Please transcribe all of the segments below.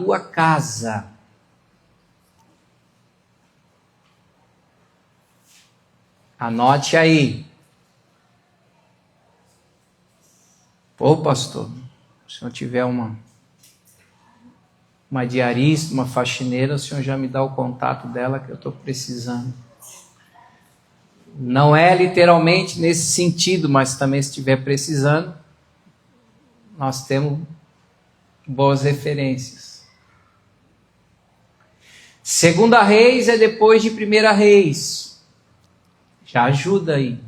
tua casa. Anote aí. Ô pastor, se o senhor tiver uma diarista, uma faxineira, o senhor já me dá o contato dela que eu estou precisando. Não é literalmente nesse sentido, mas também se estiver precisando, nós temos boas referências. Segunda Reis é depois de Primeira Reis. Já ajuda aí.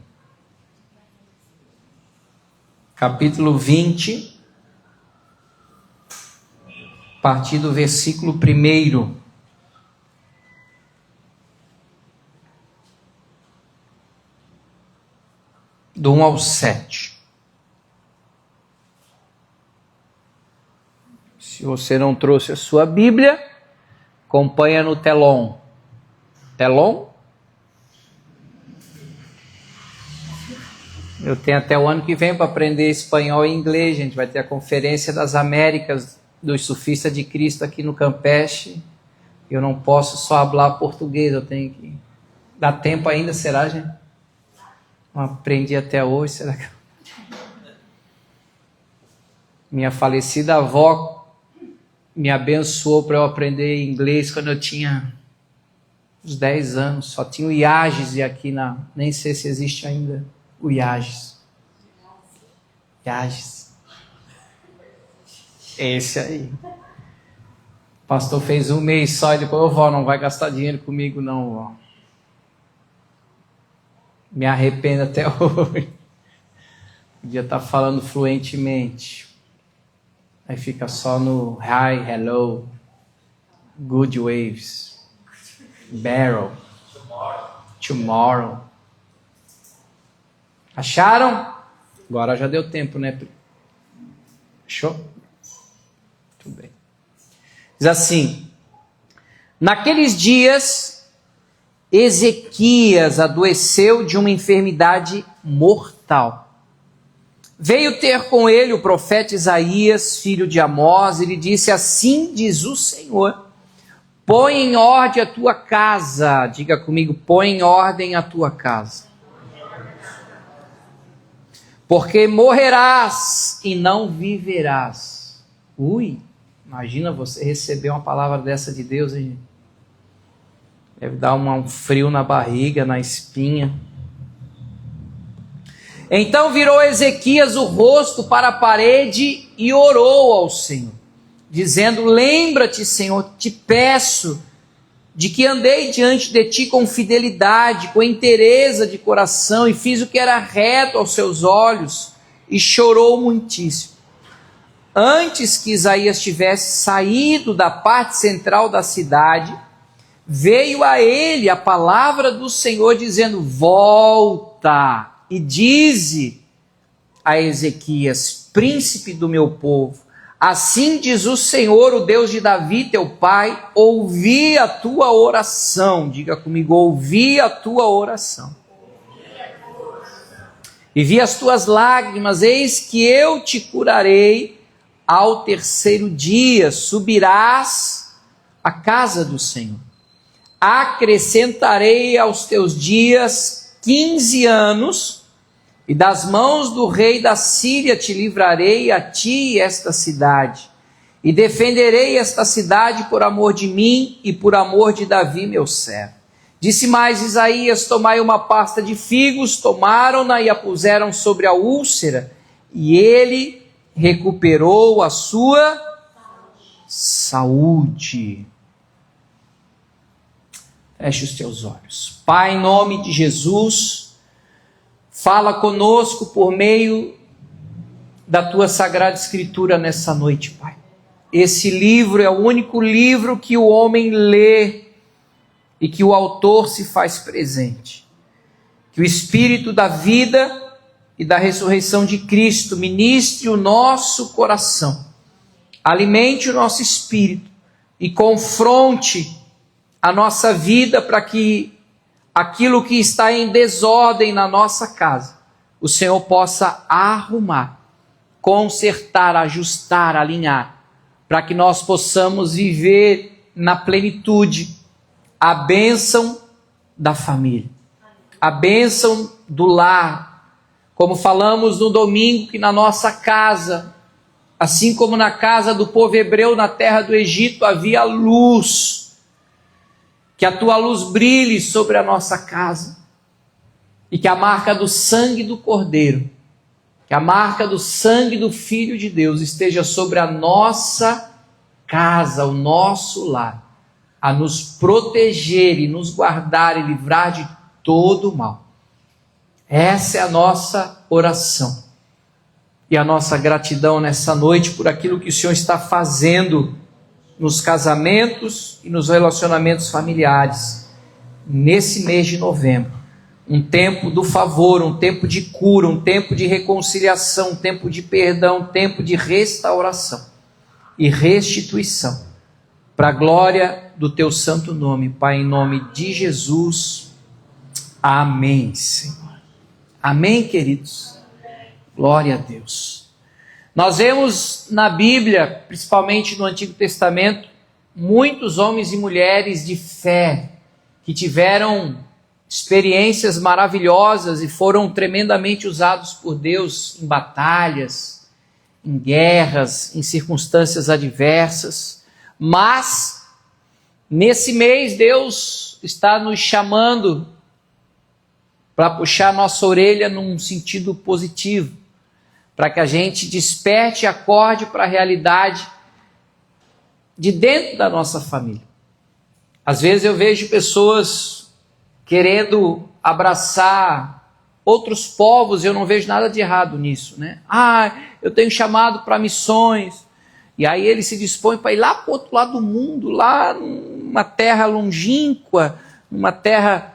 Capítulo 20, a partir do versículo 1. Do 1 ao 7. Se você não trouxe a sua Bíblia, acompanha no telão. Telão? Eu tenho até o ano que vem para aprender espanhol e inglês. A gente vai ter a Conferência das Américas dos Surfistas de Cristo aqui no Campeche. Eu não posso só falar português, eu tenho que... Dá tempo ainda, será, gente? Não aprendi até hoje, será que... Minha falecida avó me abençoou para eu aprender inglês quando eu tinha uns 10 anos. Só tinha o IAGES aqui nem sei se existe ainda o IAGES. IAGES. Esse aí. O pastor fez um mês só e depois, vó, não vai gastar dinheiro comigo não, vó. Me arrependo até hoje. Podia estar falando fluentemente. Aí fica só no hi, hello, good waves, barrel, tomorrow. Acharam? Agora já deu tempo, né? Fechou? Tudo bem. Diz assim: naqueles dias, Ezequias adoeceu de uma enfermidade mortal. Veio ter com ele o profeta Isaías, filho de Amós, e lhe disse: assim diz o Senhor, põe em ordem a tua casa. Diga comigo, põe em ordem a tua casa. Porque morrerás e não viverás. Ui, imagina você receber uma palavra dessa de Deus, hein? Deve dar um frio na barriga, na espinha. Então virou Ezequias o rosto para a parede e orou ao Senhor, dizendo: lembra-te, Senhor, te peço, de que andei diante de ti com fidelidade, com inteireza de coração, e fiz o que era reto aos seus olhos, e chorou muitíssimo. Antes que Isaías tivesse saído da parte central da cidade, veio a ele a palavra do Senhor, dizendo: volta e dize a Ezequias, príncipe do meu povo, assim diz o Senhor, o Deus de Davi, teu pai, ouvi a tua oração. Diga comigo, ouvi a tua oração. E vi as tuas lágrimas, eis que eu te curarei. Ao terceiro dia subirás à casa do Senhor. Acrescentarei aos teus dias 15 anos, e das mãos do rei da Síria te livrarei, a ti e esta cidade, e defenderei esta cidade por amor de mim e por amor de Davi meu servo. Disse mais Isaías: tomai uma pasta de figos, tomaram-na e a puseram sobre a úlcera, e ele recuperou a sua saúde. Feche os teus olhos. Pai, em nome de Jesus, fala conosco por meio da tua Sagrada Escritura nessa noite, Pai. Esse livro é o único livro que o homem lê e que o autor se faz presente. Que o Espírito da vida e da ressurreição de Cristo ministre o nosso coração, alimente o nosso espírito e confronte a nossa vida, para que aquilo que está em desordem na nossa casa, o Senhor possa arrumar, consertar, ajustar, alinhar, para que nós possamos viver na plenitude a bênção da família, a bênção do lar. Como falamos no domingo, que na nossa casa, assim como na casa do povo hebreu na terra do Egito, havia luz. Que a tua luz brilhe sobre a nossa casa. E que a marca do sangue do Cordeiro, que a marca do sangue do Filho de Deus esteja sobre a nossa casa, o nosso lar, a nos proteger e nos guardar e livrar de todo o mal. Essa é a nossa oração e a nossa gratidão nessa noite por aquilo que o Senhor está fazendo nos casamentos e nos relacionamentos familiares nesse mês de novembro. Um tempo do favor, um tempo de cura, um tempo de reconciliação, um tempo de perdão, um tempo de restauração e restituição, para a glória do teu santo nome, Pai, em nome de Jesus. Amém, Senhor. Amém, queridos. Glória a Deus. Nós vemos na Bíblia, principalmente no Antigo Testamento, muitos homens e mulheres de fé que tiveram experiências maravilhosas e foram tremendamente usados por Deus em batalhas, em guerras, em circunstâncias adversas. Mas, nesse mês, Deus está nos chamando para puxar nossa orelha num sentido positivo, para que a gente desperte e acorde para a realidade de dentro da nossa família. Às vezes eu vejo pessoas querendo abraçar outros povos, eu não vejo nada de errado nisso, né? Eu tenho chamado para missões, e aí ele se dispõe para ir lá para o outro lado do mundo, lá numa terra longínqua, numa terra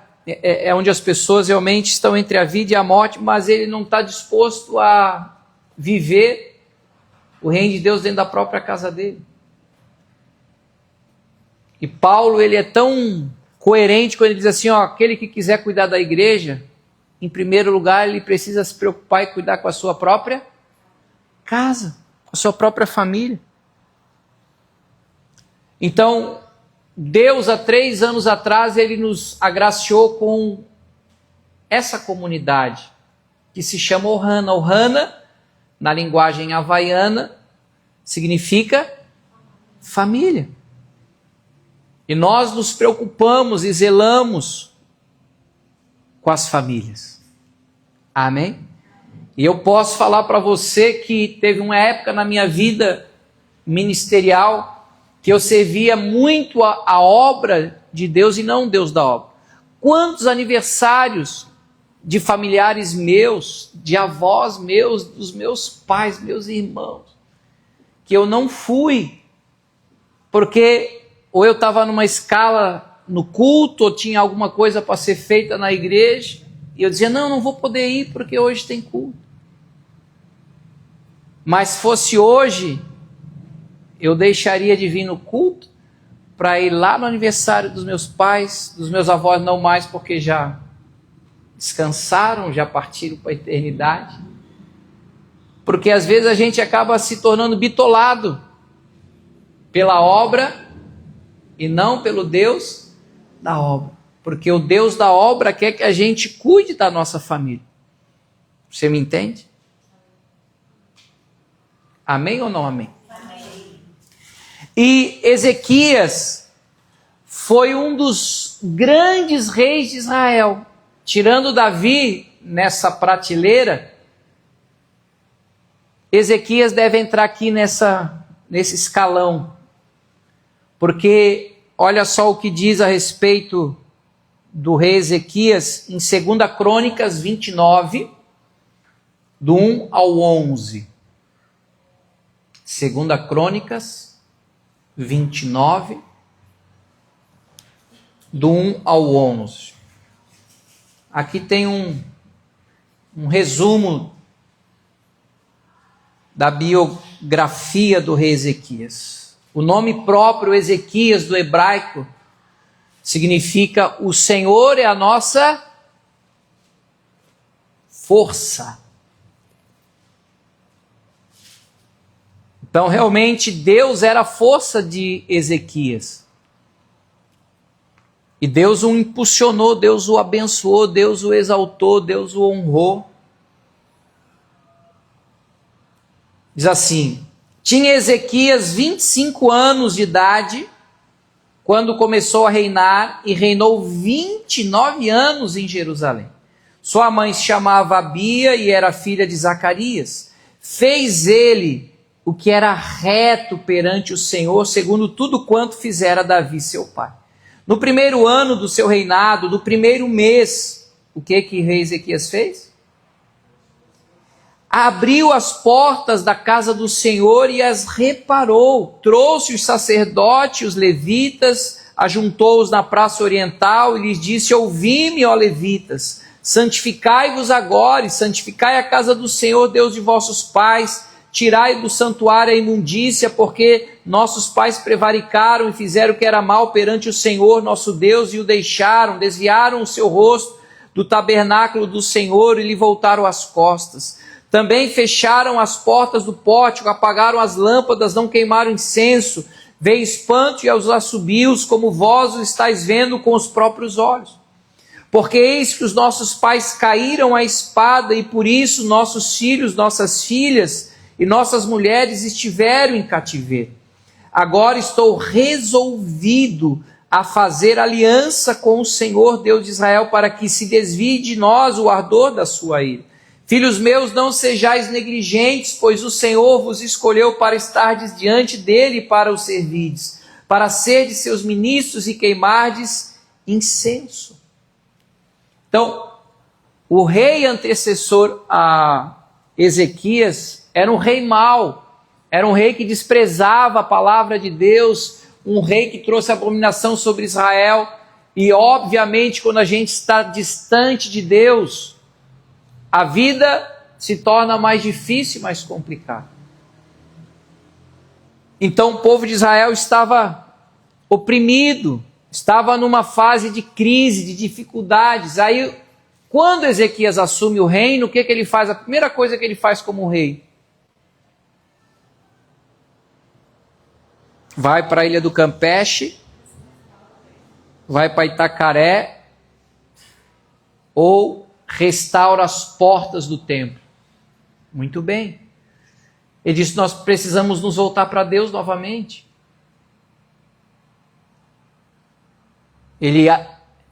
onde as pessoas realmente estão entre a vida e a morte, mas ele não está disposto a viver o reino de Deus dentro da própria casa dele. E Paulo, ele é tão coerente quando ele diz assim, aquele que quiser cuidar da igreja, em primeiro lugar ele precisa se preocupar e cuidar com a sua própria casa, com a sua própria família. Então, Deus, há 3 anos atrás, ele nos agraciou com essa comunidade, que se chama Ohana. Ohana, na linguagem havaiana, significa família. E nós nos preocupamos e zelamos com as famílias. Amém? E eu posso falar para você que teve uma época na minha vida ministerial que eu servia muito a obra de Deus e não o Deus da obra. Quantos aniversários de familiares meus, de avós meus, dos meus pais, meus irmãos, que eu não fui, porque ou eu estava numa escala no culto, ou tinha alguma coisa para ser feita na igreja, e eu dizia, não vou poder ir porque hoje tem culto. Mas se fosse hoje, eu deixaria de vir no culto para ir lá no aniversário dos meus pais, dos meus avós não mais, porque já descansaram, já partiram para a eternidade. Porque às vezes a gente acaba se tornando bitolado pela obra e não pelo Deus da obra. Porque o Deus da obra quer que a gente cuide da nossa família. Você me entende? Amém ou não amém? Amém. E Ezequias foi um dos grandes reis de Israel. Tirando Davi nessa prateleira, Ezequias deve entrar aqui nesse escalão. Porque olha só o que diz a respeito do rei Ezequias em 2 Crônicas 29, do 1 ao 11. 2 Crônicas 29, do 1 ao 11. Aqui tem um resumo da biografia do rei Ezequias. O nome próprio Ezequias do hebraico significa o Senhor é a nossa força. Então, realmente, Deus era a força de Ezequias. E Deus o impulsionou, Deus o abençoou, Deus o exaltou, Deus o honrou. Diz assim: tinha Ezequias 25 anos de idade quando começou a reinar, e reinou 29 anos em Jerusalém. Sua mãe se chamava Abia e era filha de Zacarias. Fez ele o que era reto perante o Senhor, segundo tudo quanto fizera Davi seu pai. No primeiro ano do seu reinado, no primeiro mês, o que rei Ezequias fez? Abriu as portas da casa do Senhor e as reparou. Trouxe os sacerdotes, os levitas, ajuntou-os na praça oriental e lhes disse: ouvi-me, ó levitas, santificai-vos agora e santificai a casa do Senhor, Deus de vossos pais. Tirai do santuário a imundícia, porque nossos pais prevaricaram e fizeram o que era mal perante o Senhor nosso Deus, e o deixaram, desviaram o seu rosto do tabernáculo do Senhor e lhe voltaram as costas. Também fecharam as portas do pórtico, apagaram as lâmpadas, não queimaram incenso. Veio espanto e aos assobios, como vós o estáis vendo com os próprios olhos. Porque eis que os nossos pais caíram à espada, e por isso nossos filhos, nossas filhas e nossas mulheres estiveram em cativeiro. Agora estou resolvido a fazer aliança com o Senhor Deus de Israel, para que se desvie de nós o ardor da sua ira. Filhos meus, não sejais negligentes, pois o Senhor vos escolheu para estardes diante dele e para o servirdes, para serdes seus ministros e queimardes incenso. Então, o rei antecessor a Ezequias era um rei mau, era um rei que desprezava a palavra de Deus, um rei que trouxe abominação sobre Israel. E obviamente, quando a gente está distante de Deus, a vida se torna mais difícil e mais complicada. Então o povo de Israel estava oprimido, estava numa fase de crise, de dificuldades. Aí, quando Ezequias assume o reino, o que ele faz? A primeira coisa que ele faz como rei: vai para a Ilha do Campeche, vai para Itacaré, ou restaura as portas do templo. Muito bem. Ele disse: nós precisamos nos voltar para Deus novamente. Ele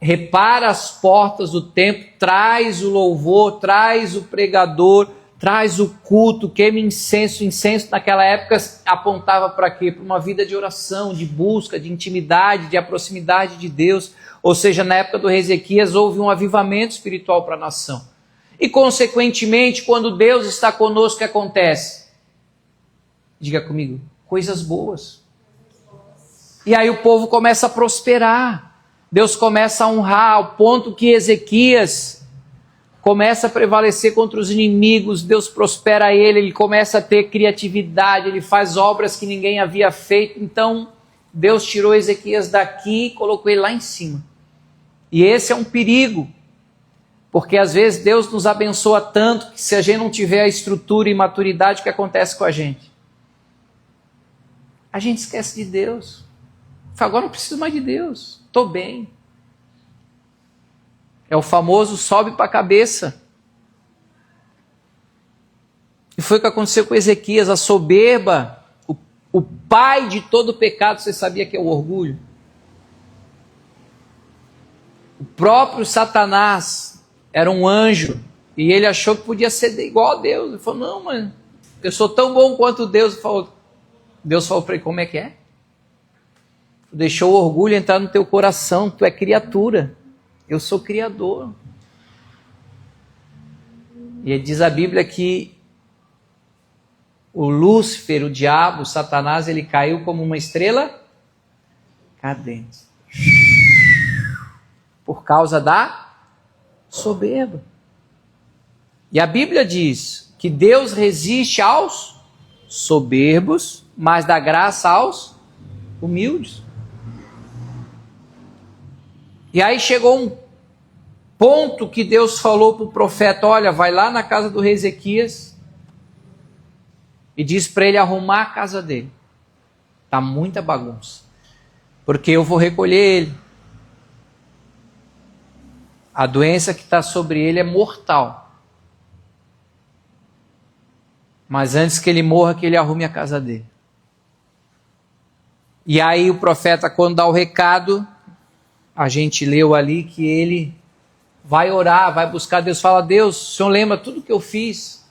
repara as portas do templo, traz o louvor, traz o pregador, traz o culto, queima incenso. Incenso naquela época apontava para quê? Para uma vida de oração, de busca, de intimidade, de proximidade de Deus. Ou seja, na época do rei Ezequias houve um avivamento espiritual para a nação. E consequentemente, quando Deus está conosco, o que acontece? Diga comigo: coisas boas. E aí o povo começa a prosperar. Deus começa a honrar, ao ponto que Ezequias começa a prevalecer contra os inimigos. Deus prospera ele começa a ter criatividade, ele faz obras que ninguém havia feito. Então Deus tirou Ezequias daqui e colocou ele lá em cima. E esse é um perigo, porque às vezes Deus nos abençoa tanto que, se a gente não tiver a estrutura e maturidade, o que acontece com a gente? A gente esquece de Deus. Fala: agora não preciso mais de Deus, estou bem. É o famoso sobe para a cabeça. E foi o que aconteceu com Ezequias. A soberba, o pai de todo pecado, você sabia que é o orgulho? O próprio Satanás era um anjo, e ele achou que podia ser igual a Deus. Ele falou: não, mano, eu sou tão bom quanto Deus. Deus falou para ele: como é que é? Deixou o orgulho entrar no teu coração, tu é criatura, eu sou criador. E diz a Bíblia que o Lúcifer, o diabo, o Satanás, ele caiu como uma estrela cadente, por causa da soberba. E a Bíblia diz que Deus resiste aos soberbos, mas dá graça aos humildes. E aí chegou um ponto que Deus falou para o profeta: olha, vai lá na casa do rei Ezequias e diz para ele arrumar a casa dele. Está muita bagunça, porque eu vou recolher ele. A doença que está sobre ele é mortal. Mas antes que ele morra, que ele arrume a casa dele. E aí o profeta, quando dá o recado, a gente leu ali que ele vai orar, vai buscar Deus, fala: Deus, o Senhor lembra tudo que eu fiz?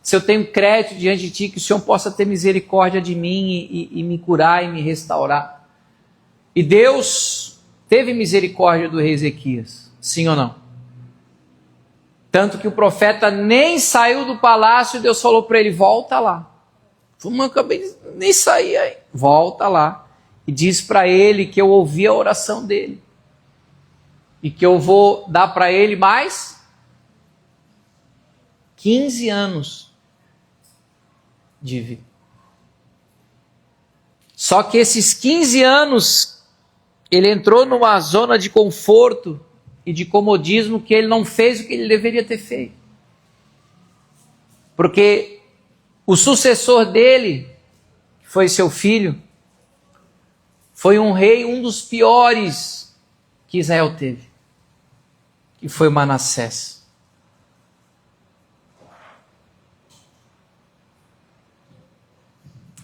Se eu tenho crédito diante de Ti, que o Senhor possa ter misericórdia de mim e me curar e me restaurar. E Deus teve misericórdia do rei Ezequias, sim ou não? Tanto que o profeta nem saiu do palácio e Deus falou para ele: volta lá. Eu acabei de nem sair aí. Volta lá e diz para ele que eu ouvi a oração dele e que eu vou dar para ele mais 15 anos de vida. Só que esses 15 anos ele entrou numa zona de conforto e de comodismo que ele não fez o que ele deveria ter feito. Porque o sucessor dele, que foi seu filho, foi um rei, um dos piores que Israel teve, que foi Manassés.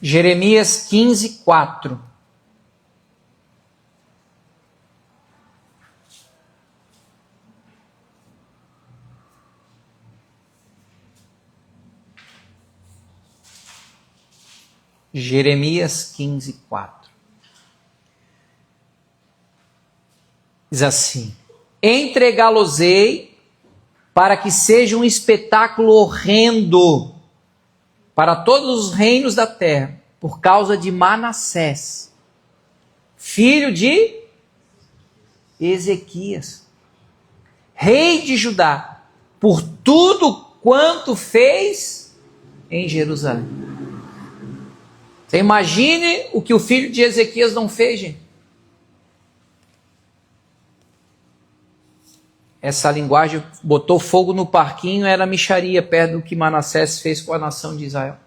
Jeremias 15, 4. Jeremias 15, 4. Diz assim: entregá-los-ei para que seja um espetáculo horrendo para todos os reinos da terra, por causa de Manassés, filho de Ezequias, rei de Judá, por tudo quanto fez em Jerusalém. Você imagine o que o filho de Ezequias não fez, gente. Essa linguagem, botou fogo no parquinho, era mixaria perto do que Manassés fez com a nação de Israel.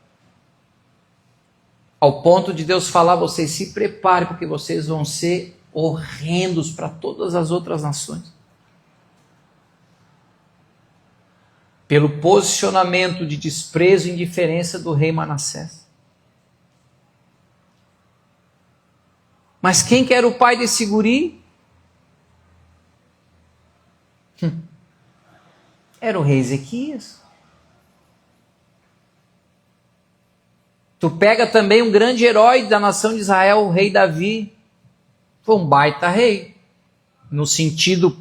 Ao ponto de Deus falar: vocês se preparem, porque vocês vão ser horrendos para todas as outras nações. Pelo posicionamento de desprezo e indiferença do rei Manassés. Mas quem que era o pai desse guri? Era o rei Ezequias. Tu pega também um grande herói da nação de Israel, o rei Davi. Foi um baita rei, no sentido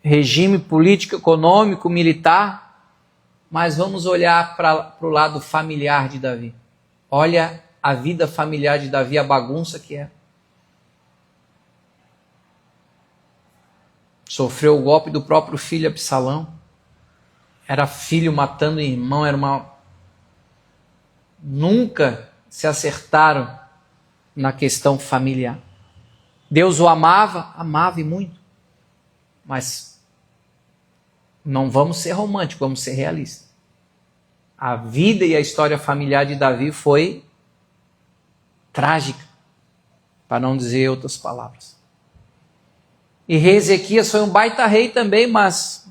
regime político, econômico, militar. Mas vamos olhar para o lado familiar de Davi. Olha a vida familiar de Davi, a bagunça que é. Sofreu o golpe do próprio filho Absalão. Era filho matando irmão, era uma... Nunca se acertaram na questão familiar. Deus o amava, amava e muito. Mas não vamos ser românticos, vamos ser realistas. A vida e a história familiar de Davi foi trágica, para não dizer outras palavras. E rei Ezequias foi um baita rei também, mas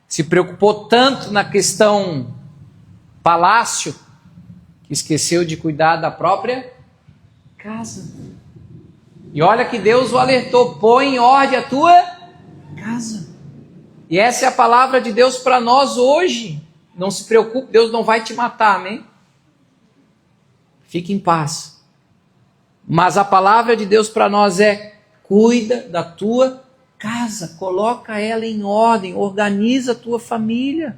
se preocupou tanto na questão palácio, que esqueceu de cuidar da própria casa. E olha que Deus o alertou: põe em ordem a tua casa. E essa é a palavra de Deus para nós hoje. Não se preocupe, Deus não vai te matar, amém? Fique em paz. Mas a palavra de Deus para nós é: cuida da tua casa, coloca ela em ordem, organiza a tua família,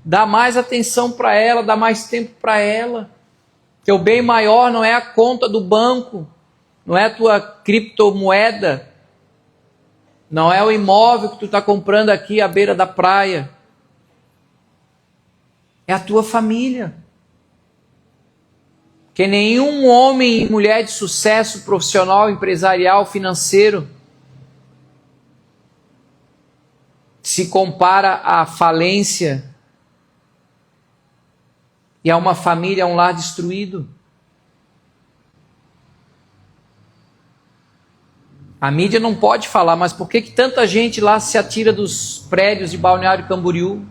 dá mais atenção para ela, dá mais tempo para ela. Teu bem maior não é a conta do banco, não é a tua criptomoeda, não é o imóvel que tu está comprando aqui à beira da praia, é a tua família. Que nenhum homem e mulher de sucesso profissional, empresarial, financeiro se compara à falência E há uma família, um lar destruído. A mídia não pode falar, mas por que tanta gente lá se atira dos prédios de Balneário Camboriú?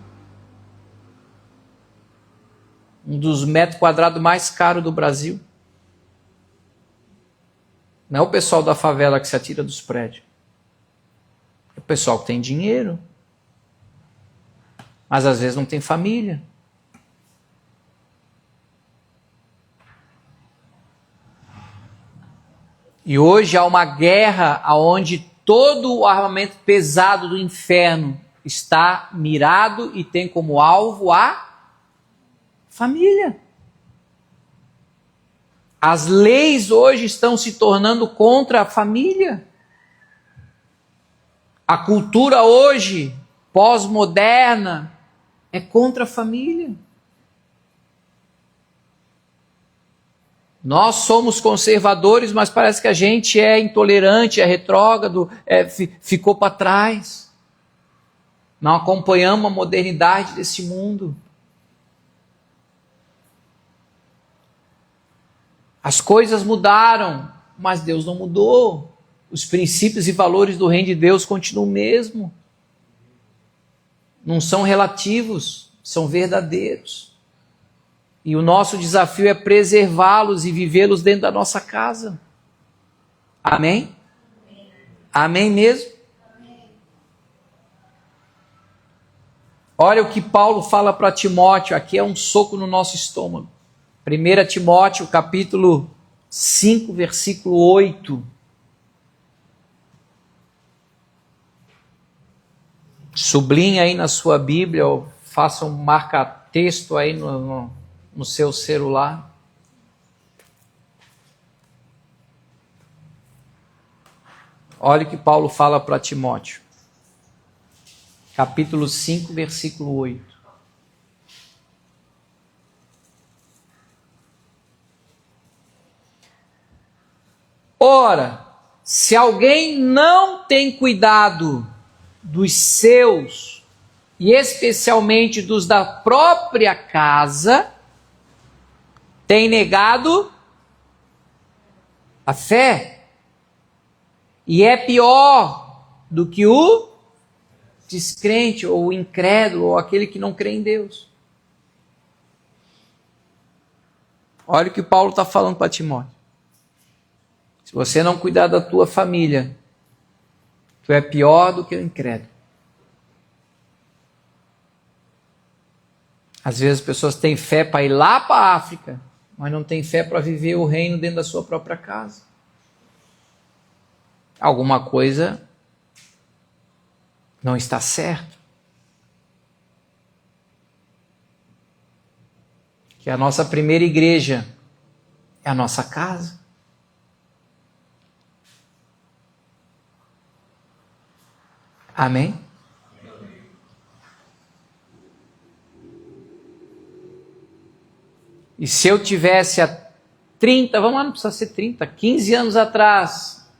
Um dos metros quadrados mais caros do Brasil. Não é o pessoal da favela que se atira dos prédios. É o pessoal que tem dinheiro. Mas às vezes não tem família. E hoje há uma guerra onde todo o armamento pesado do inferno está mirado e tem como alvo a família. As leis hoje estão se tornando contra a família. A cultura hoje, pós-moderna, é contra a família. Nós somos conservadores, mas parece que a gente é intolerante, é retrógrado, ficou para trás. Não acompanhamos a modernidade desse mundo. As coisas mudaram, mas Deus não mudou. Os princípios e valores do reino de Deus continuam o mesmo. Não são relativos, são verdadeiros. E o nosso desafio é preservá-los e vivê-los dentro da nossa casa. Amém? Amém mesmo? Amém. Olha o que Paulo fala para Timóteo, aqui é um soco no nosso estômago. 1 Timóteo, capítulo 5, versículo 8. Sublinha aí na sua Bíblia, ou faça um marca-texto aí no seu celular. Olha o que Paulo fala para Timóteo. Capítulo 5, versículo 8. Ora, se alguém não tem cuidado dos seus, e especialmente dos da própria casa, tem negado a fé, e é pior do que o descrente, ou o incrédulo, ou aquele que não crê em Deus. Olha o que Paulo está falando para Timóteo. Se você não cuidar da tua família, tu é pior do que o incrédulo. Às vezes as pessoas têm fé para ir lá para a África, mas não têm fé para viver o reino dentro da sua própria casa. Alguma coisa não está certo. Que a nossa primeira igreja é a nossa casa. Amém? E se eu tivesse há 30, vamos lá, não precisa ser 30, 15 anos atrás,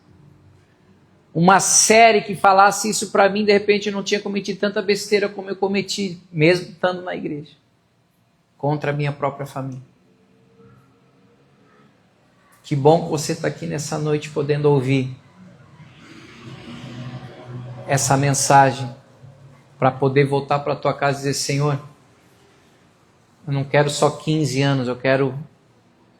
uma série que falasse isso para mim, de repente eu não tinha cometido tanta besteira como eu cometi, mesmo estando na igreja, contra a minha própria família. Que bom que você está aqui nessa noite podendo ouvir essa mensagem, para poder voltar para a tua casa e dizer: Senhor, eu não quero só 15 anos, eu quero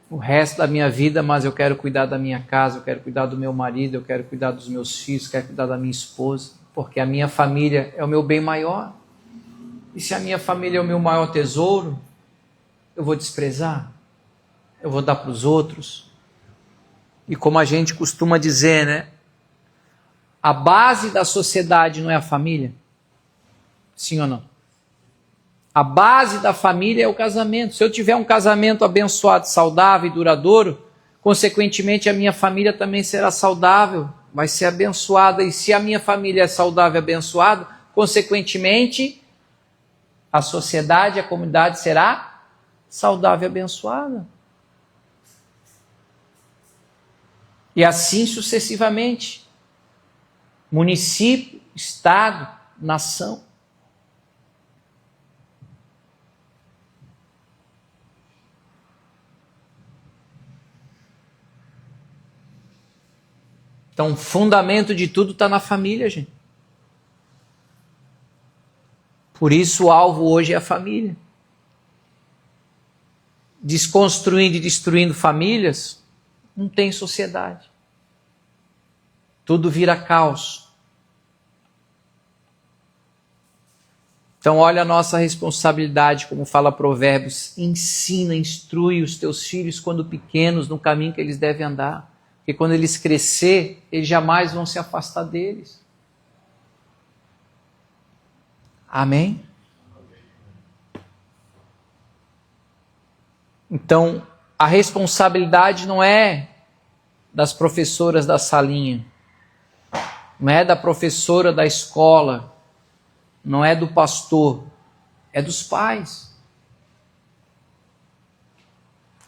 o resto da minha vida, mas eu quero cuidar da minha casa, eu quero cuidar do meu marido, eu quero cuidar dos meus filhos, eu quero cuidar da minha esposa, porque a minha família é o meu bem maior. E se a minha família é o meu maior tesouro, eu vou desprezar, eu vou dar para os outros. E como a gente costuma dizer, né? A base da sociedade não é a família? Sim ou não? A base da família é o casamento. Se eu tiver um casamento abençoado, saudável e duradouro, consequentemente a minha família também será saudável, vai ser abençoada. E se a minha família é saudável e abençoada, consequentemente a sociedade, a comunidade será saudável e abençoada. E assim sucessivamente. Município, estado, nação. Então, o fundamento de tudo está na família, gente. Por isso o alvo hoje é a família. Desconstruindo e destruindo famílias, não tem sociedade. Tudo vira caos. Então olha a nossa responsabilidade, como fala Provérbios, ensina, instrui os teus filhos quando pequenos no caminho que eles devem andar. Porque quando eles crescer, eles jamais vão se afastar deles. Amém? Então, a responsabilidade não é das professoras da salinha, não é da professora da escola, não é do pastor, é dos pais.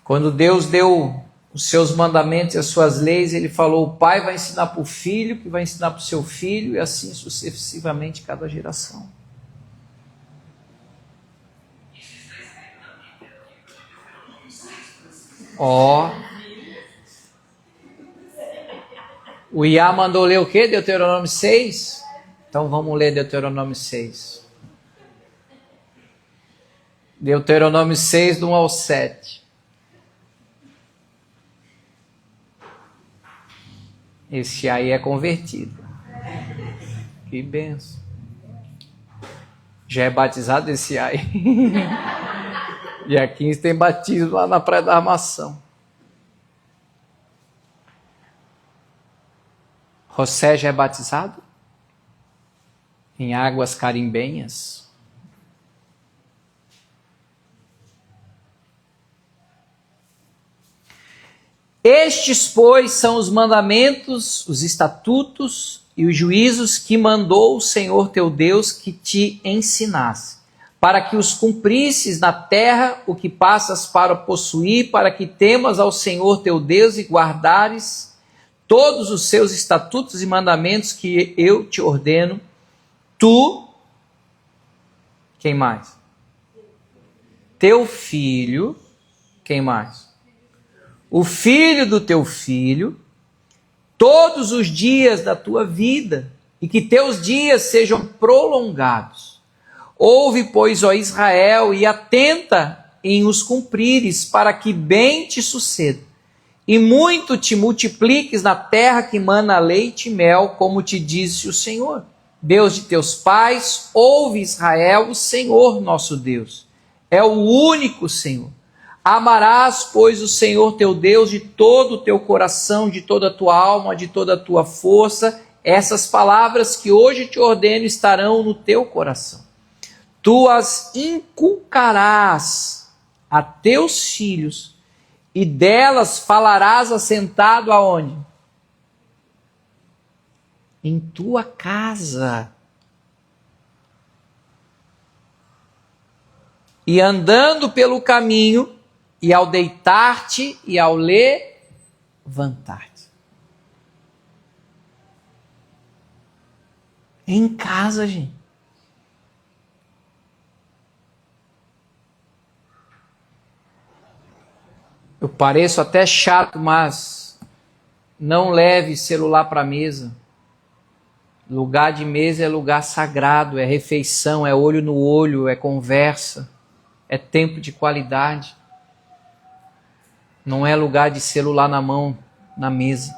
Quando Deus deu os seus mandamentos e as suas leis, ele falou, o pai vai ensinar para o filho, que vai ensinar para o seu filho, e assim sucessivamente cada geração. O Iá mandou ler o quê? Deuteronômio 6? Então vamos ler Deuteronômio 6. Deuteronômio 6, do 1 ao 7. Esse aí é convertido. Que benção. Já é batizado esse aí. Dia 15 tem batismo lá na Praia da Armação. José já é batizado? Em águas carimbenhas? Estes, pois, são os mandamentos, os estatutos e os juízos que mandou o Senhor teu Deus que te ensinasse, para que os cumprisses na terra o que passas para possuir, para que temas ao Senhor teu Deus e guardares todos os seus estatutos e mandamentos que eu te ordeno, tu, quem mais? Teu filho, quem mais? O filho do teu filho, todos os dias da tua vida, e que teus dias sejam prolongados. Ouve, pois, ó Israel, e atenta em os cumprires, para que bem te suceda, e muito te multipliques na terra que mana leite e mel, como te disse o Senhor, Deus de teus pais. Ouve, Israel, o Senhor nosso Deus é o único Senhor. Amarás, pois, o Senhor teu Deus de todo o teu coração, de toda a tua alma, de toda a tua força. Essas palavras que hoje te ordeno estarão no teu coração. Tu as inculcarás a teus filhos, e delas falarás assentado aonde? Em tua casa. E andando pelo caminho, e ao deitar-te e ao levantar-te. Em casa, gente. Eu pareço até chato, mas não leve celular para a mesa. Lugar de mesa é lugar sagrado, é refeição, é olho no olho, é conversa, é tempo de qualidade. Não é lugar de celular na mão, na mesa.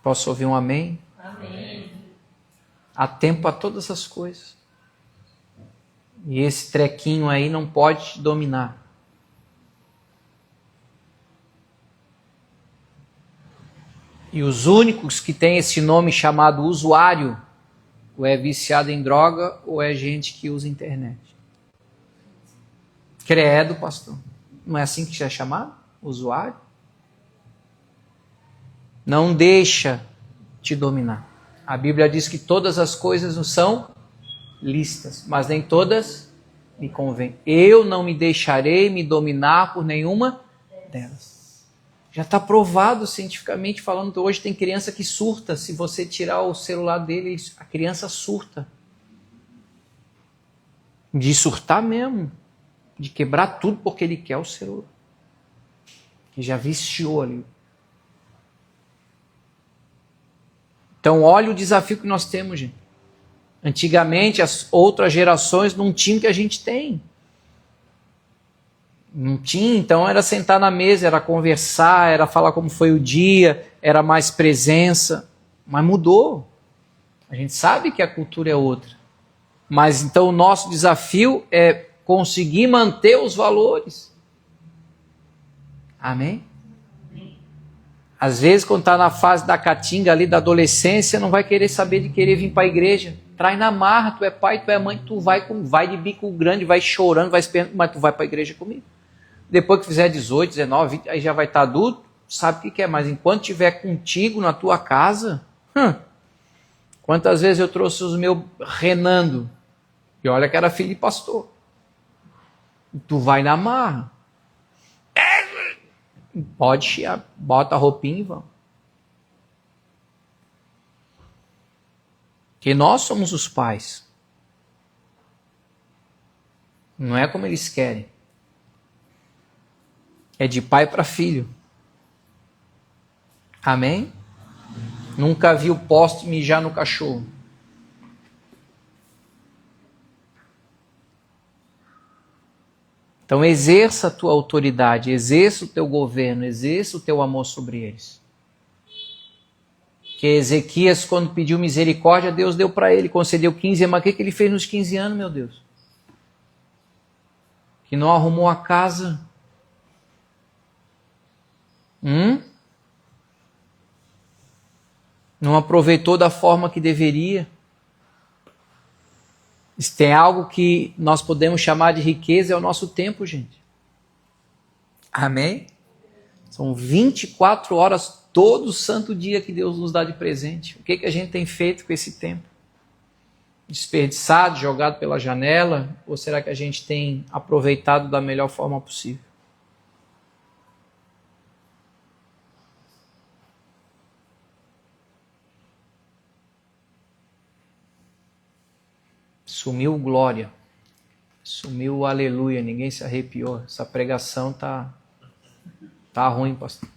Posso ouvir um amém? Amém. Há tempo para todas as coisas. E esse trequinho aí não pode te dominar. E os únicos que têm esse nome chamado usuário, ou é viciado em droga, ou é gente que usa internet. Credo, pastor. Não é assim que é chamado? Usuário? Não deixa te dominar. A Bíblia diz que todas as coisas não são lícitas, mas nem todas me convêm. Eu não me deixarei me dominar por nenhuma delas. Já está provado cientificamente falando que hoje tem criança que surta. Se você tirar o celular dele, a criança surta. De surtar mesmo. De quebrar tudo porque ele quer o celular. Que já viciou ali. Então olha o desafio que nós temos, gente. Antigamente as outras gerações não tinham o que a gente tem. Não tinha, então era sentar na mesa, era conversar, era falar como foi o dia, era mais presença. Mas mudou. A gente sabe que a cultura é outra. Mas então o nosso desafio é conseguir manter os valores. Amém? Às vezes, quando está na fase da caatinga ali, da adolescência, não vai querer saber de querer vir para a igreja. Traz na marra, tu é pai, tu é mãe, tu vai de bico grande, vai chorando, vai esperando, mas tu vai para a igreja comigo. Depois que fizer 18, 19, 20, aí já vai estar adulto, sabe o que é. Mas enquanto estiver contigo na tua casa, quantas vezes eu trouxe os meus renando, e olha que era filho de pastor. Tu vai na marra. Pode chiar, bota a roupinha e vamos. Porque nós somos os pais. Não é como eles querem. É de pai para filho. Amém? Nunca vi o poste mijar no cachorro. Então exerça a tua autoridade, exerça o teu governo, exerça o teu amor sobre eles. Que Ezequias, quando pediu misericórdia, Deus deu para ele, concedeu 15 anos. Mas o que ele fez nos 15 anos, meu Deus? Que não arrumou a casa. Não aproveitou da forma que deveria. Se tem algo que nós podemos chamar de riqueza, é o nosso tempo, gente. Amém? São 24 horas todo santo dia que Deus nos dá de presente. O que a gente tem feito com esse tempo? Desperdiçado, jogado pela janela? Ou será que a gente tem aproveitado da melhor forma possível? Sumiu glória. Sumiu o aleluia. Ninguém se arrepiou. Essa pregação tá ruim, pastor.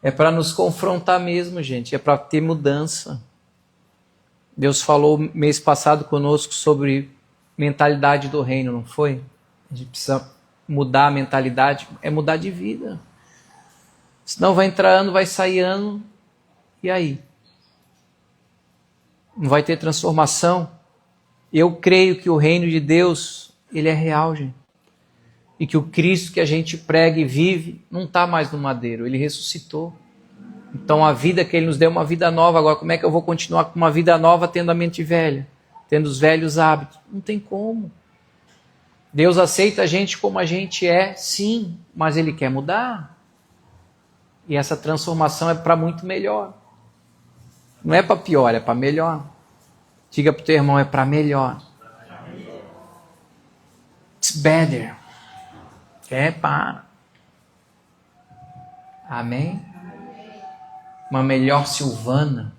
É para nos confrontar mesmo, gente. É para ter mudança. Deus falou mês passado conosco sobre mentalidade do reino, não foi? A gente precisa mudar a mentalidade. É mudar de vida. Senão vai entrar ano, vai sair ano. E aí? Não vai ter transformação? Eu creio que o reino de Deus, ele é real, gente. E que o Cristo que a gente prega e vive não está mais no madeiro, ele ressuscitou. Então a vida que ele nos deu é uma vida nova. Agora, como é que eu vou continuar com uma vida nova tendo a mente velha? Tendo os velhos hábitos? Não tem como. Deus aceita a gente como a gente é, sim, mas ele quer mudar. E essa transformação é para muito melhor. Não é para pior, é para melhor. Diga para o teu irmão, é para melhor. It's better. É para. Amém? Uma melhor Silvana.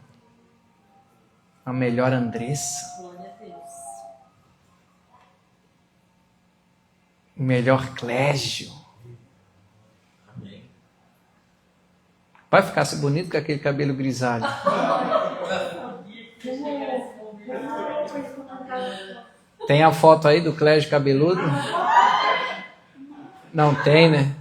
Uma melhor Andressa. Um melhor Clégio. Vai ficar assim bonito com aquele cabelo grisalho. Tem a foto aí do Clégio cabeludo? Não tem, né?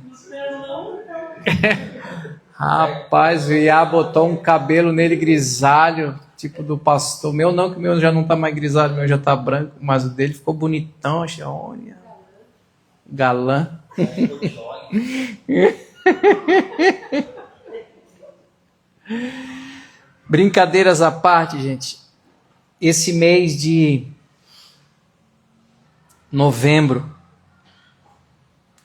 Rapaz, o Iá botou um cabelo nele grisalho, tipo do pastor. O meu não, que o meu já não tá mais grisalho, o meu já tá branco, mas o dele ficou bonitão, achei, olha. Galã. Brincadeiras à parte, gente. Esse mês de novembro,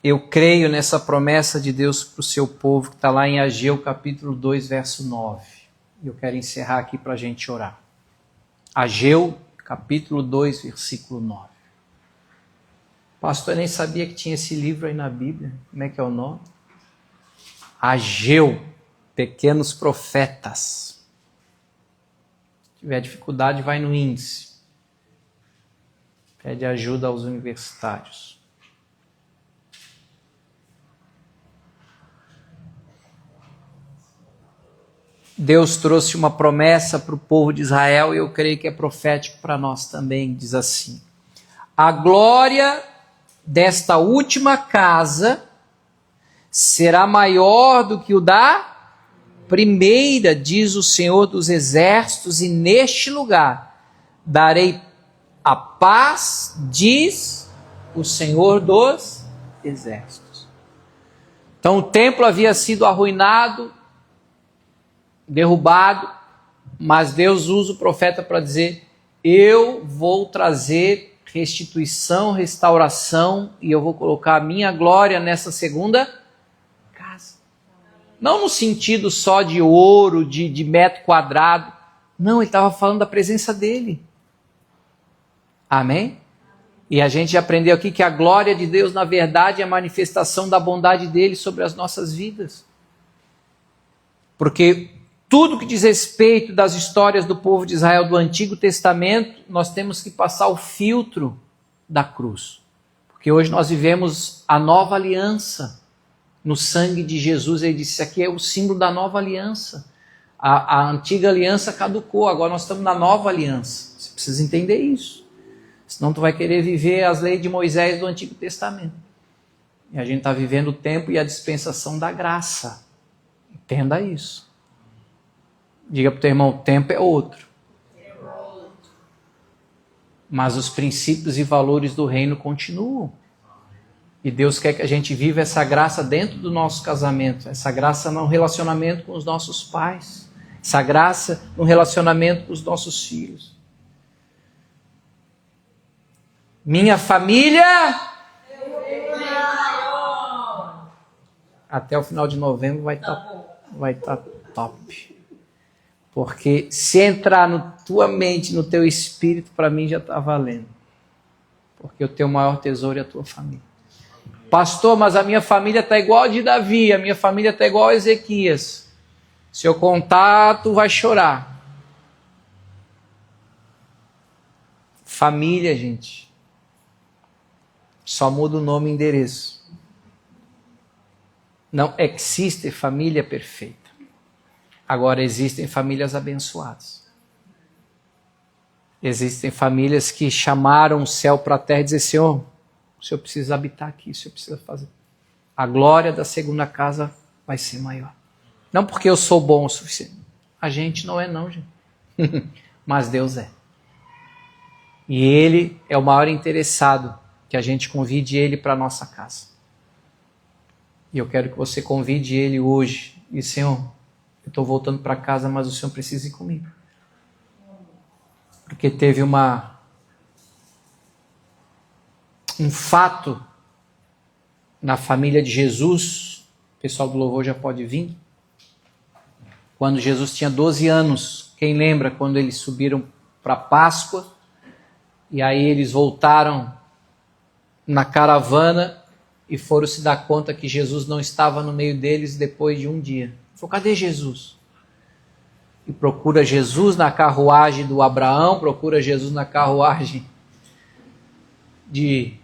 eu creio nessa promessa de Deus para o seu povo, que está lá em Ageu, capítulo 2, verso 9. Eu quero encerrar aqui para a gente orar. Ageu, capítulo 2, versículo 9. Pastor, eu nem sabia que tinha esse livro aí na Bíblia. Como é que é o nome? Ageu, Pequenos Profetas. Se tiver dificuldade, vai no índice. Pede ajuda aos universitários. Deus trouxe uma promessa para o povo de Israel e eu creio que é profético para nós também. Diz assim: a glória desta última casa será maior do que o da primeira, diz o Senhor dos Exércitos, e neste lugar darei a paz, diz o Senhor dos Exércitos. Então o templo havia sido arruinado, derrubado, mas Deus usa o profeta para dizer: eu vou trazer restituição, restauração, e eu vou colocar a minha glória nessa segunda casa. Não no sentido só de ouro, de metro quadrado. Não, ele estava falando da presença dele. Amém? E a gente já aprendeu aqui que a glória de Deus, na verdade, é a manifestação da bondade dele sobre as nossas vidas. Porque tudo que diz respeito das histórias do povo de Israel do Antigo Testamento, nós temos que passar o filtro da cruz. Porque hoje nós vivemos a nova aliança no sangue de Jesus. Ele disse: isso aqui é o símbolo da nova aliança. A antiga aliança caducou, agora nós estamos na nova aliança. Você precisa entender isso. Senão tu vai querer viver as leis de Moisés do Antigo Testamento. E a gente está vivendo o tempo e a dispensação da graça. Entenda isso. Diga para o teu irmão: o tempo é outro. Mas os princípios e valores do reino continuam. E Deus quer que a gente viva essa graça dentro do nosso casamento. Essa graça no relacionamento com os nossos pais. Essa graça no relacionamento com os nossos filhos. Minha família... até o final de novembro vai estar top. Porque se entrar na tua mente, no teu espírito, para mim já está valendo. Porque o teu maior tesouro é a tua família. Pastor, mas a minha família está igual a de Davi, a minha família está igual a Ezequias. Se eu contar, tu vai chorar. Família, gente, só muda o nome e endereço. Não existe família perfeita. Agora existem famílias abençoadas. Existem famílias que chamaram o céu para a terra e dizer: Senhor, o Senhor precisa habitar aqui, o Senhor precisa fazer. A glória da segunda casa vai ser maior. Não porque eu sou bom o suficiente. A gente não é não, gente. Mas Deus é. E Ele é o maior interessado que a gente convide Ele para a nossa casa. E eu quero que você convide Ele hoje. E Senhor, eu estou voltando para casa, mas o Senhor precisa ir comigo. Porque teve um fato na família de Jesus. O pessoal do louvor já pode vir. Quando Jesus tinha 12 anos, quem lembra quando eles subiram para Páscoa? E aí eles voltaram na caravana e foram se dar conta que Jesus não estava no meio deles depois de um dia. Falou: cadê Jesus? E procura Jesus na carruagem do Abraão, procura Jesus na carruagem de...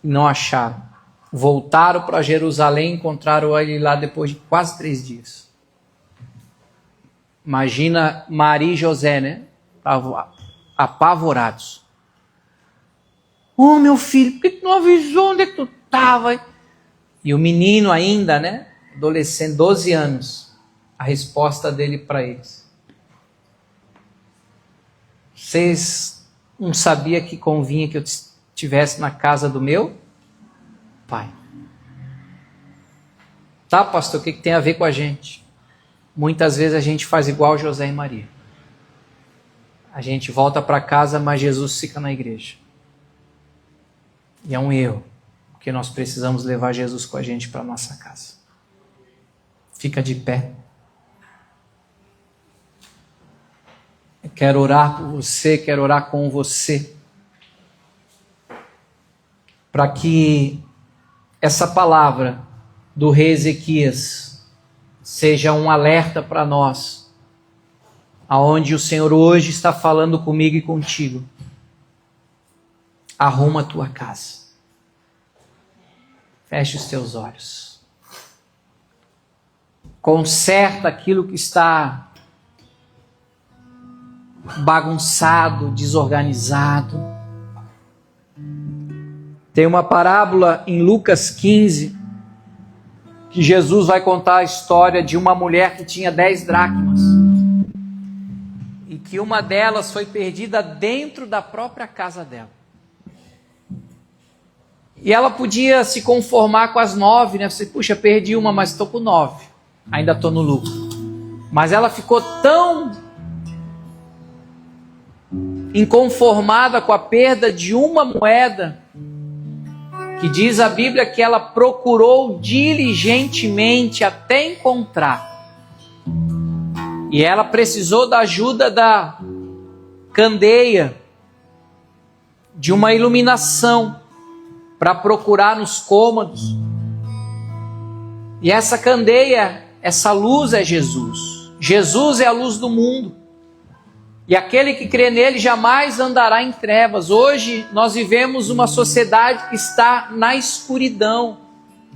não acharam. Voltaram para Jerusalém, encontraram ele lá depois de quase 3 dias. Imagina Maria e José, né? Apavorados. Oh, meu filho, por que tu não avisou? Onde é que tu estava? E o menino ainda, né? Adolescente, 12 anos. A resposta dele para eles: vocês não sabiam que convinha que eu estivesse na casa do meu pai? Tá, pastor, o que tem a ver com a gente? Muitas vezes a gente faz igual José e Maria. A gente volta para casa, mas Jesus fica na igreja. E é um erro, porque nós precisamos levar Jesus com a gente para a nossa casa. Fica de pé. Eu quero orar por você, quero orar com você, para que essa palavra do rei Ezequias seja um alerta para nós, aonde o Senhor hoje está falando comigo e contigo. Arruma a tua casa. Feche os teus olhos. conserta aquilo que está bagunçado, desorganizado. Tem uma parábola em Lucas 15, que Jesus vai contar a história de uma mulher que tinha 10 dracmas, e que uma delas foi perdida dentro da própria casa dela. E ela podia se conformar com as 9, né? Você, puxa, perdi uma, mas estou com 9. Ainda estou no lucro. Mas ela ficou tão inconformada com a perda de uma moeda, que diz a Bíblia que ela procurou diligentemente até encontrar. E ela precisou da ajuda da candeia, de uma iluminação, para procurar nos cômodos. E essa candeia, essa luz é Jesus. Jesus é a luz do mundo. E aquele que crê nele jamais andará em trevas. Hoje nós vivemos uma sociedade que está na escuridão.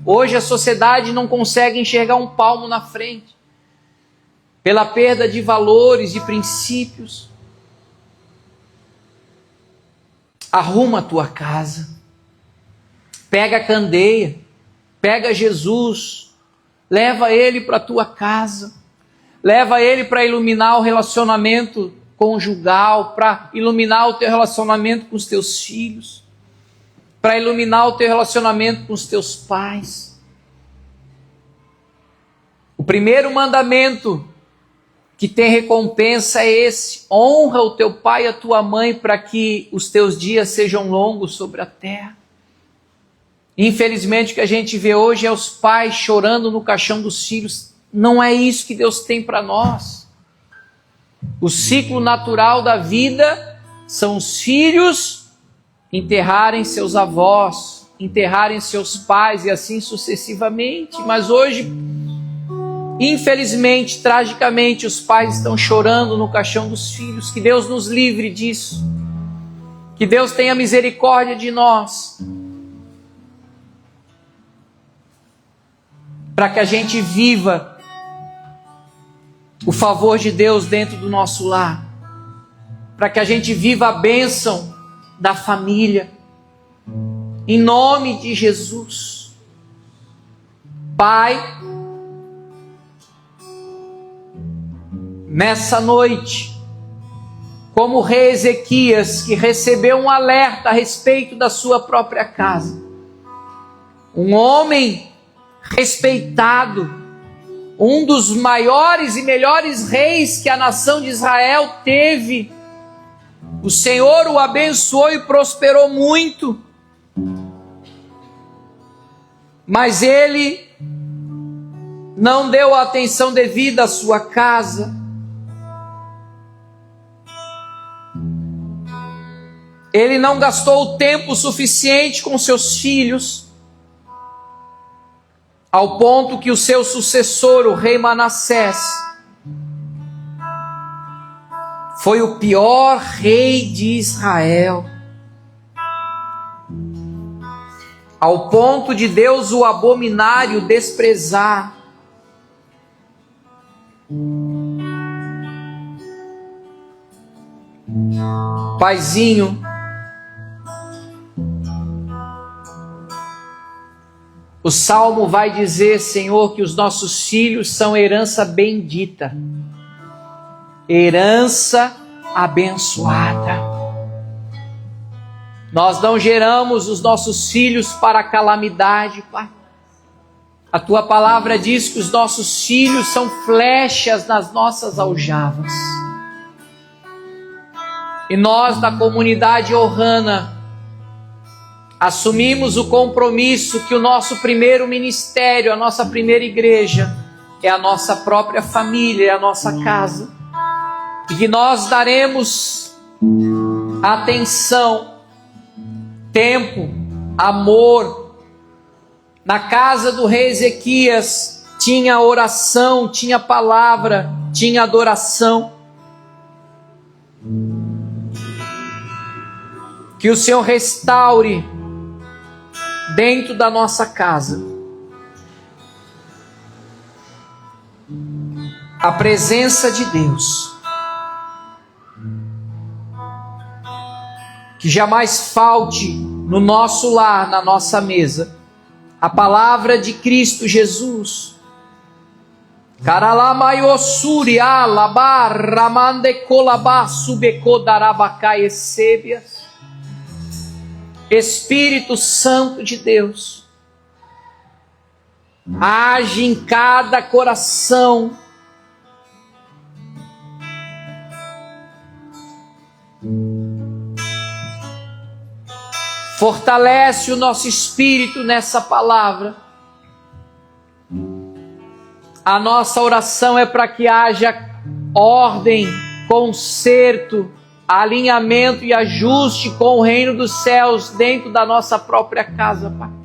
Hoje a sociedade não consegue enxergar um palmo na frente, pela perda de valores, de princípios. Arruma a tua casa. Pega a candeia, pega Jesus, leva ele para a tua casa, leva ele para iluminar o relacionamento conjugal, para iluminar o teu relacionamento com os teus filhos, para iluminar o teu relacionamento com os teus pais. O primeiro mandamento que tem recompensa é esse: honra o teu pai e a tua mãe, para que os teus dias sejam longos sobre a terra. Infelizmente, o que a gente vê hoje é os pais chorando no caixão dos filhos. Não é isso que Deus tem para nós. O ciclo natural da vida são os filhos enterrarem seus avós, enterrarem seus pais e assim sucessivamente. Mas hoje, infelizmente, tragicamente, os pais estão chorando no caixão dos filhos. Que Deus nos livre disso. Que Deus tenha misericórdia de nós, para que a gente viva o favor de Deus dentro do nosso lar, para que a gente viva a bênção da família, em nome de Jesus. Pai, nessa noite, como o rei Ezequias, que recebeu um alerta a respeito da sua própria casa, um homem respeitado, um dos maiores e melhores reis que a nação de Israel teve, o Senhor o abençoou e prosperou muito, mas ele não deu a atenção devida à sua casa. Ele não gastou o tempo suficiente com seus filhos, ao ponto que o seu sucessor, o rei Manassés, foi o pior rei de Israel, ao ponto de Deus o abominar e o desprezar. Paizinho, o Salmo vai dizer, Senhor, que os nossos filhos são herança bendita, herança abençoada. Nós não geramos os nossos filhos para a calamidade, Pai. A Tua palavra diz que os nossos filhos são flechas nas nossas aljavas. E nós, da comunidade Ohana, assumimos o compromisso que o nosso primeiro ministério, a nossa primeira igreja, é a nossa própria família, é a nossa casa. E que nós daremos atenção, tempo, amor. Na casa do rei Ezequias tinha oração, tinha palavra, tinha adoração. Que o Senhor restaure dentro da nossa casa a presença de Deus. Que jamais falte no nosso lar, na nossa mesa, a palavra de Cristo Jesus. Karalamayosuri alaba ramande kolaba subekodarabaka esebias. Espírito Santo de Deus, age em cada coração. Fortalece o nosso espírito nessa palavra. A nossa oração é para que haja ordem, conserto, alinhamento e ajuste com o reino dos céus dentro da nossa própria casa, Pai.